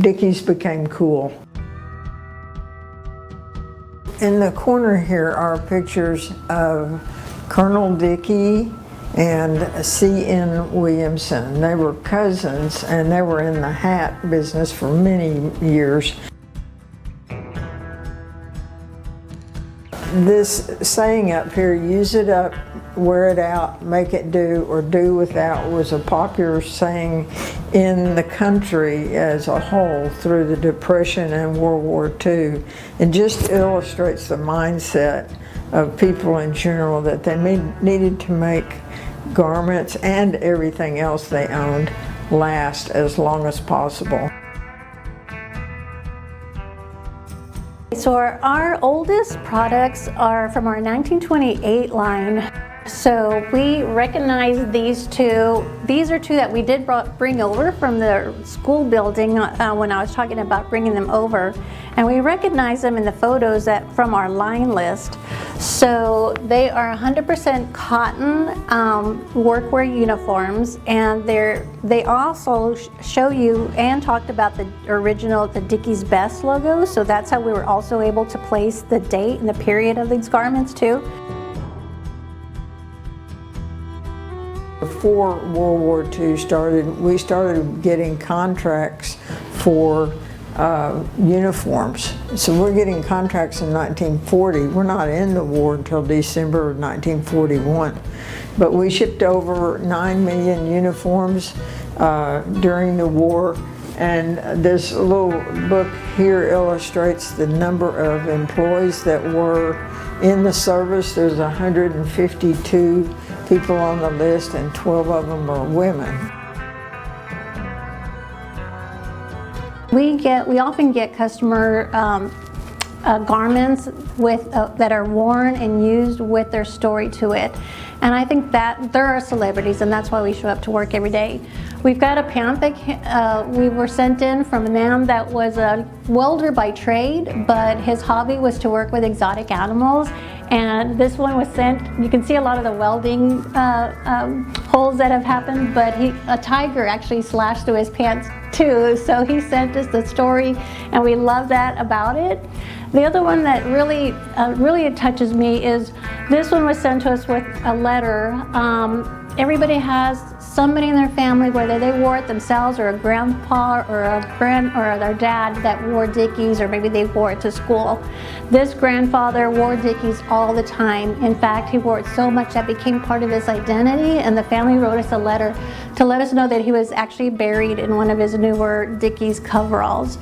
Dickies became cool. In the corner here are pictures of Colonel Dickey and C.N. Williamson. They were cousins and they were in the hat business for many years. This saying up here, use it up, wear it out, make it do, or do without, was a popular saying in the country as a whole through the Depression and World War II. It just illustrates the mindset of people in general, that they needed to make garments and everything else they owned last as long as possible. So our oldest products are from our 1928 line. So we recognize these two. These are two that we did bring over from the school building when I was talking about bringing them over. And we recognize them in the photos that from our line list. So they are 100% cotton workwear uniforms, and they also show you and talked about the original, the Dickies Best logo. So that's how we were also able to place the date and the period of these garments too. Before World War II started, we started getting contracts for uniforms. So we're getting contracts in 1940. We're not in the war until December of 1941. But we shipped over 9 million uniforms during the war. And this little book here illustrates the number of employees that were in the service. There's 152 people on the list, and 12 of them are women. We often get customer garments that are worn and used with their story to it. And I think that there are celebrities, and that's why we show up to work every day. We've got a pant that we were sent in from a man that was a welder by trade, but his hobby was to work with exotic animals. And this one was sent, you can see a lot of the welding holes that have happened, but a tiger actually slashed through his pants too. So he sent us the story, and we love that about it. The other one that really touches me is this one was sent to us with a letter. Everybody has somebody in their family, whether they wore it themselves or a grandpa or their dad that wore Dickies, or maybe they wore it to school. This grandfather wore Dickies all the time. In fact, he wore it so much that it became part of his identity, and the family wrote us a letter to let us know that he was actually buried in one of his newer Dickies coveralls.